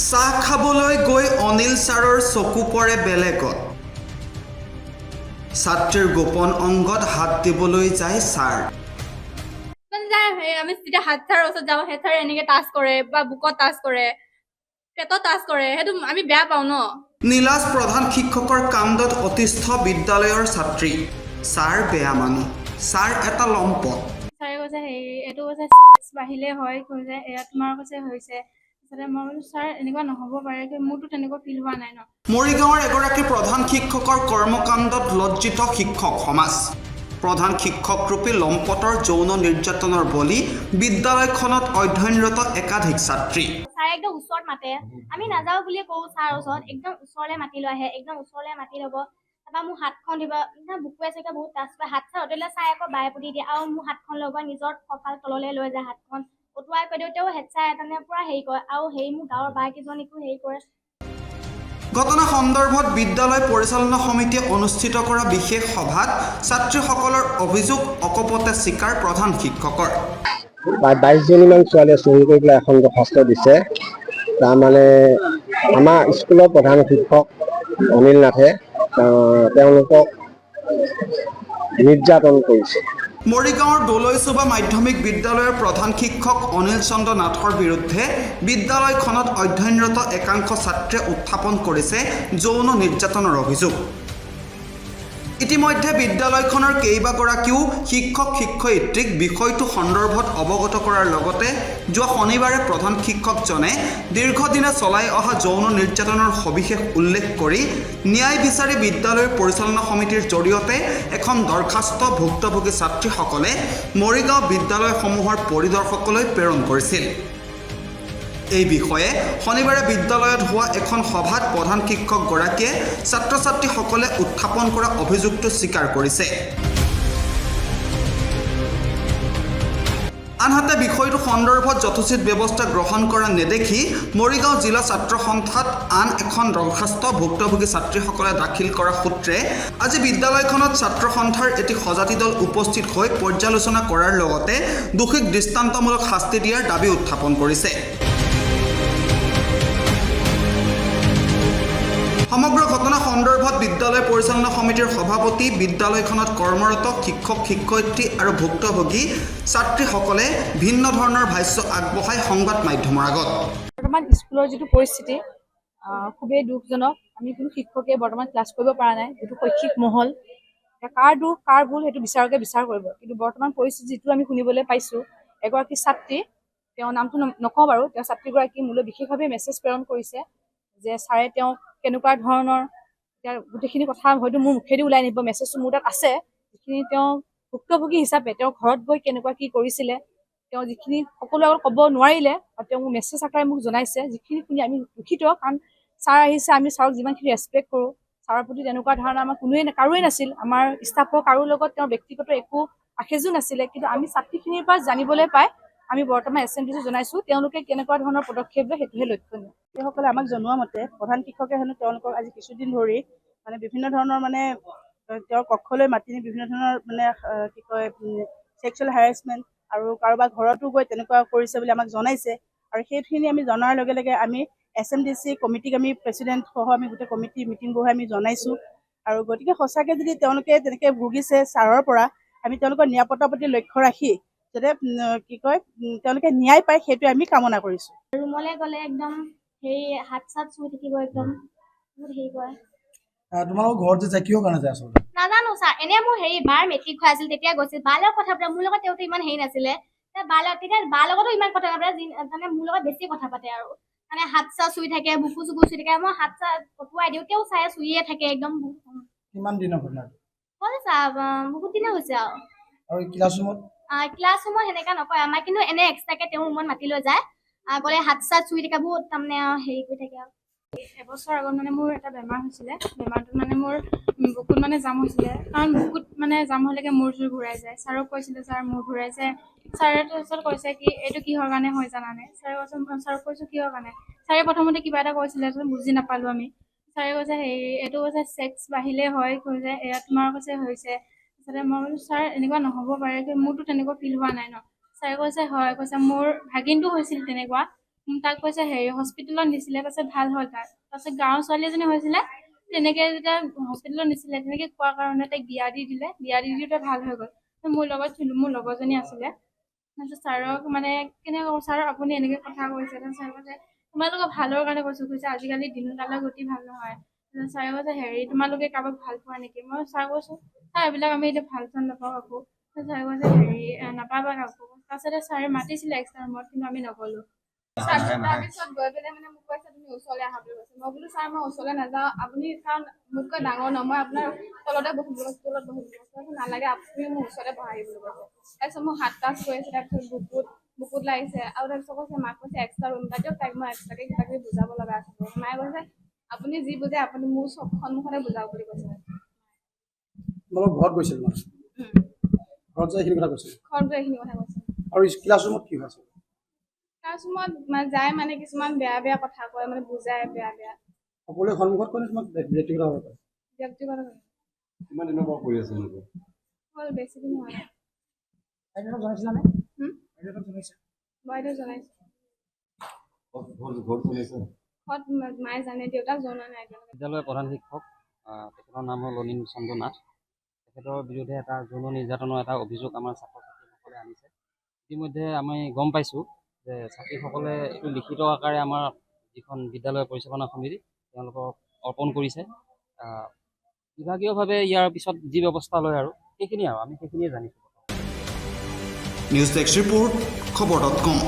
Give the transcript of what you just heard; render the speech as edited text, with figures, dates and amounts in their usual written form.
চাহ খাবলৈ গৈ অনিল ছাৰৰ চকু পৰে বেলেগত। ছাত্ৰীৰ গোপন অংগত হাত দিবলৈ যায় ছাৰ। আমি যেতিয়া হাত ছাৰৰ ওচৰত যাওঁ, সেই ছাৰে এনেকে টাচ কৰে বা বুকত টাচ কৰে, পেটত টাচ কৰে, সেইটো আমি বেয়া পাওঁ ন। নীলাজ প্ৰধান শিক্ষকৰ কাণ্ডত অতিষ্ঠ বিদ্যালয়ৰ ছাত্ৰী। ছাৰ বেয়া মানুহ, ছাৰ এটা লম্পট। ছাৰে কৈছে এইটো কৈছে বাঢ়িলে হয়, কৈছে এয়া তোমাৰ কৈছে হৈছে। মই বোলো ছাৰ এনেকুৱা নহ'ব পাৰে, মোৰতো তেনেকুৱা ফিল হোৱা নাই ন। মৰিগাঁৱৰ এগৰাকী প্ৰধান শিক্ষকৰ কৰ্মকাণ্ডত লজ্জিত শিক্ষক সমাজ। প্ৰধান শিক্ষকৰূপী লম্পটৰ যৌন নিৰ্যাতনৰ বলি বিদ্যালয়খনত অধ্যয়নৰত একাধিক ছাত্ৰী। ছাৰে একদম ওচৰত মাতে, আমি নাযাওঁ বুলিয়ে কওঁ ছাৰৰ ওচৰত, একদম ওচৰলৈ মাতি লৈ আহে, একদম ওচৰলৈ মাতি ল'ব। তাৰপৰা মোৰ হাতখন দিব, বুকুৱে চুকুৱে বহুত টাচ কৰে, হাত চাৰ অতদিলে চাই আকৌ বায়ে পুতি দিয়ে, আৰু মোৰ হাতখন ল'ব, নিজৰ কঁকাল তললৈ লৈ যায়, হাতখন অতুৱাই কৈ দিওঁ, তেওঁ হেড ছাৰ এজনে পুৰা হেৰি কৰে, আৰু মোৰ গাঁৱৰ বাকেইজনীকো হেৰি কৰে। ঘটনা সন্দৰ্ভত বিদ্যালয় পৰিচালনা সমিতিয়ে অনুষ্ঠিত কৰা বিশেষ সভাত ছাত্ৰীসকলৰ অভিযোগ অকপতে স্বীকাৰ প্ৰধান শিক্ষকৰ। 22জনীমান ছোৱালীয়ে চুৰি কৰি পেলাই এখন দৰখাস্ত দিছে। তাৰমানে আমাৰ স্কুলৰ প্ৰধান শিক্ষক অনিল নাথে তেওঁলোকক নিৰ্যাতন কৰিছে। মৰিগাঁৱৰ দলৈচুবা মাধ্যমিক বিদ্যালয়ৰ প্ৰধান শিক্ষক অনিল চন্দ্ৰ নাথৰ বিৰুদ্ধে বিদ্যালয়খনত অধ্যয়নৰত একাংশ ছাত্ৰীয়ে উত্থাপন কৰিছে যৌন নিৰ্যাতনৰ অভিযোগ। ইতিমধ্যে বিদ্যালয়খনৰ কেইবাগৰাকীও শিক্ষক শিক্ষয়িত্ৰীক বিষয়টো সন্দৰ্ভত অৱগত কৰাৰ লগতে যোৱা শনিবাৰে প্ৰধান শিক্ষকজনে দীৰ্ঘদিনে চলাই অহা যৌন নিৰ্যাতনৰ সবিশেষ উল্লেখ কৰি ন্যায় বিচাৰি বিদ্যালয়ৰ পৰিচালনা সমিতিৰ জৰিয়তে এখন দৰখাস্ত ভুক্তভোগী ছাত্ৰীসকলে মৰিগাঁও বিদ্যালয়সমূহৰ পৰিদৰ্শকলৈ প্ৰেৰণ কৰিছিল। এই বিষয়ে শনিবাৰে বিদ্যালয়ত হোৱা এখন সভাত প্ৰধান শিক্ষকগৰাকীয়ে ছাত্ৰ ছাত্ৰীসকলে উত্থাপন কৰা অভিযোগটো স্বীকাৰ কৰিছে। আনহাতে বিষয়টো সন্দৰ্ভত যথোচিত ব্যৱস্থা গ্ৰহণ কৰা নেদেখি মৰিগাঁও জিলা ছাত্ৰ সন্থাত আন এখন দৰখাস্ত ভুক্তভোগী ছাত্ৰীসকলে দাখিল কৰা সূত্ৰে আজি বিদ্যালয়খনত ছাত্ৰ সন্থাৰ এটি সজাতি দল উপস্থিত হৈ পৰ্যালোচনা কৰাৰ লগতে দোষীক দৃষ্টান্তমূলক শাস্তি দিয়াৰ দাবী উত্থাপন কৰিছে। সমগ্ৰ ঘটনা সন্দৰ্ভত বিদ্যালয় পৰিচালনা সমিতিৰ সভাপতি, বিদ্যালয়খনত কৰ্মৰত শিক্ষক শিক্ষয়িত্ৰী আৰু ভুক্তভোগী ছাত্ৰীসকলে ভিন্ন ধৰণৰ ভাষ্য আগবঢ়াই সংবাদ মাধ্যমৰ আগত। বৰ্তমান স্কুলৰ যিটো পৰিস্থিতি খুবেই দুখজনক। আমি কোনো শিক্ষকে বৰ্তমান ক্লাছ কৰিব পৰা নাই, যিটো শৈক্ষিক মহল কাৰ দুখ কাৰ ভুল সেইটো বিচাৰকে বিচাৰ কৰিব। কিন্তু বৰ্তমান পৰিস্থিতি যিটো আমি শুনিবলৈ পাইছোঁ, এগৰাকী ছাত্ৰী, তেওঁৰ নামটো নকওঁ বাৰু, তেওঁ ছাত্ৰীগৰাকী মোলৈ বিশেষভাৱে মেছেজ প্ৰেৰণ কৰিছে যে ছাৰে তেওঁক কেনেকুৱা ধৰণৰ, এতিয়া গোটেইখিনি কথা হয়তো মোৰ মুখেদি ওলাই নিব, মেছেজটো মোৰ তাত আছে, যিখিনি তেওঁ ভুক্তভোগী হিচাপে তেওঁ ঘৰত গৈ কেনেকুৱা কি কৰিছিলে, তেওঁ যিখিনি সকলো আগত ক'ব নোৱাৰিলে আৰু তেওঁ মোক মেছেজ আকাৰে মোক জনাইছে, যিখিনি শুনি আমি দুখিত। কাৰণ ছাৰ আহিছে, আমি ছাৰক যিমানখিনি ৰেচপেক্ট কৰোঁ, ছাৰৰ প্ৰতি তেনেকুৱা ধৰণৰ আমাৰ কাৰোৱেই নাছিল, আমাৰ ষ্টাফৰ কাৰো লগত তেওঁৰ ব্যক্তিগত একো আখেজো নাছিলে। কিন্তু আমি ছাত্ৰীখিনিৰ পৰা জানিবলৈ পাই আমি বৰ্তমান এছএমডিচি জনাইছোঁ, তেওঁলোকে কেনেকুৱা ধৰণৰ পদক্ষেপ লয় সেইটোহে লক্ষণীয়। সেইসকলে আমাক জনোৱা মতে প্ৰধান শিক্ষকে হেনো তেওঁলোকক আজি কিছুদিন ধৰি মানে বিভিন্ন ধৰণৰ মানে তেওঁৰ কক্ষলৈ মাতি নি বিভিন্ন ধৰণৰ মানে কি কয় ছেক্সুৱেল হেৰাছমেণ্ট আৰু কাৰোবাৰ ঘৰতো গৈ তেনেকুৱা কৰিছে বুলি আমাক জনাইছে। আৰু সেইখিনি আমি জনাৰ লগে লগে আমি এছএমডিচি কমিটিক আমি প্ৰেচিডেণ্ট সহ আমি গোটেই কমিটি মিটিং বহাই আমি জনাইছোঁ। আৰু গতিকে সঁচাকৈ যদি তেওঁলোকে তেনেকৈ ভুগিছে ছাৰৰ পৰা, আমি তেওঁলোকৰ নিৰাপত্তাৰ প্ৰতি লক্ষ্য ৰাখি যাতে কি কয় তেওঁলোকে ন্যায় পায় সেইটোৱে আমি কামনা কৰিছোঁ। ৰুমলৈ গ'লে একদম হেৰি হাত চাত চুই থাকিব, একদম বহুত হেৰি কৰে। তোমালোকৰ ঘৰত যে যায় কিহৰ কাৰণে যায় আচলতে? নাজানো ছাৰ, এনেই মোৰ বাৰ মেট্ৰিক হৈ আছিল, তেতিয়া গৈছিল বাৰ লগত কথা পাতে, মোৰ লগত তেওঁতো ইমান হেৰি নাছিলে। তেতিয়া বাৰ লগতো ইমান কথা নাপাতে, মানে মোৰ লগত বেছি কথা পাতে আৰু মানে হাত চাত চুই থাকে, বুকু চুকু চুই থাকে। মই হাত চাত কটোৱাই দিওঁ, তেওঁ চাই চুইয়ে থাকে একদম। কিমান দিনৰ ঘটনা? হ'ল ছাৰ বহুত দিনে হৈছে আৰু ক্লাছৰুমত সেনেকা নকয় আমাক, কিন্তু এনে এক্সট্ৰাকে তেওঁৰ ৰুমত মাতি লৈ যায়, গ'লে হাত চাত চুই থাকে, বহুত তাৰমানে হেৰি কৰি থাকে আৰু। এবছৰ আগত মানে মোৰ এটা বেমাৰ হৈছিলে, বেমাৰটোত মানে মোৰ বুকুত মানে জাম হৈছিলে। কাৰণ বুকুত মানে জাম হ'লেকে মূৰ চুৰ ঘূৰাই যায়। ছাৰক কৈছিলে ছাৰ মোৰ ঘূৰাইছে, ছাৰে তাৰপিছত কৈছে কি এইটো কিহৰ কাৰণে হয় জানানে? ছাৰক কৈছোঁ কিহৰ কাৰণে? ছাৰে প্ৰথমতে কিবা এটা কৈছিলে, বুজি নাপালোঁ আমি। ছাৰে কৈছে এইটো কৈছে ছেক্স বাঢ়িলে হয়, কৈছে এয়া তোমাৰ কৈছে হৈছে। তাৰপিছতে মই বোলো ছাৰ এনেকুৱা নহ'ব পাৰে, মোৰতো তেনেকুৱা ফিল হোৱা নাই ন। ছাৰে কৈছে হয়, কৈছে মোৰ ভাগিনটো হৈছিল তেনেকুৱা, তাক কৈছে হেৰি হস্পিটেলত নিছিলে, তাৰপিছত ভাল হ'ল তাৰপিছত গাঁৱৰ ছোৱালী এজনী হৈছিলে, তেনেকে যেতিয়া হস্পিটেলত নিছিলে তেনেকে কোৱাৰ কাৰণে তাইক বিয়া দি দিলে, বিয়া দি দিওঁতে ভাল হৈ গ'ল। মোৰ লগত মোৰ লগৰজনী আছিলে, তাৰপিছত ছাৰক মানে কেনেকৈ ক'ব, ছাৰ আপুনি এনেকে কথা কৈছে, তাৰপিছত ছাৰে কৈছে তোমালোকৰ ভালৰ কাৰণে কৈছে আজিকালি দিনকালৰ গতি ভাল নহয়। তাৰপিছত ছাৰে কৈছে হেৰি তোমালোকে কাৰোবাক ভাল পোৱা নেকি? মই ছাৰ কৈছো ছাৰ এইবিলাক আমি এতিয়া ভাল চাল নাপাওঁ কাকো। ছাৰে কৈছে হেৰি নাপাবা কাকো। তাৰপিছতে ছাৰে মাতিছিলে এক্সট্ৰা ৰুমত, কিন্তু আমি নগলো। তাৰপিছত গৈ পেলাই মানে মোক কৈছে তুমি ওচৰলৈ আহা বুলি কৈছে। মই বোলো ছাৰ মই ওচৰলৈ নাযাওঁ, আপুনি কাৰণ মোতকৈ ডাঙৰ ন, মই আপোনাৰ তলতে বহিব স্কুলত বহিব কৈছে, নালাগে আপুনি মোৰ ওচৰতে বহাই বুলি কৈছে। তাৰপিছত মোৰ হাত টাচ কৰি আছে, তাৰপিছত বুকুত লাগিছে, আৰু তাৰপিছত কৈছে মাক কৈছে এক্সট্ৰা ৰুম এটা দিয়ক, তাইক মই এক্সট্ৰাকে কিবা কিবি বুজাব লগা আছে। মায়ে কৈছে আপুনি যি বুজে আপুনি মোৰ সন্মুখতে বুজাওক বুলি কৈছে। তোমালোকৰ ঘৰত গৈছিল মানে ঘৰত যাই এইখিনি কথা কৈছিল ঘৰতো এইখিনি কথা কৈছে। আৰু ক্লাছ ৰুমত কি হৈছিল? ক্লাছৰুমত যায় মানে কিছুমান বেয়া বেয়া কথা কয়, মানে বুজাই বেয়া সকলোৱে সন্মুখত ক'লে তোমাক ব্যক্তিগতভাৱে কয়? ব্যক্তিগত কিমান দিনৰ পৰা কৰি আছে এনেকুৱা? হ'ল বেছি দিন হোৱা নাই। বাইদেউহঁতক জনাইছিলানে? বাইদেউহঁতক জনাইছা? বাইদেউ জনাইছে, ঘৰত শুনিছে? ঘৰত মায়ে জানে, দেউতাক জনোৱা নাই এতিয়ালৈকে। বিদ্যালয়ৰ প্ৰধান শিক্ষক তেখেতৰ নাম হ'ল অনিল চন্দ্ৰ নাথ। তেখেতৰ বিৰুদ্ধে এটা যৌন নিৰ্যাতনৰ এটা অভিযোগ আমাৰ ছাত্ৰ ছাত্ৰীসকলে আনিছে। ইতিমধ্যে আমি গম পাইছোঁ যে ছাত্ৰীসকলে এইটো লিখিত আকাৰে আমাৰ যিখন বিদ্যালয় পৰিচালনা সমিতি তেওঁলোকক অৰ্পণ কৰিছে। বিভাগীয়ভাৱে ইয়াৰ পিছত যি ব্যৱস্থা লয় আৰু সেইখিনিয়ে জানিছোঁ। News desk report খবৰ.com।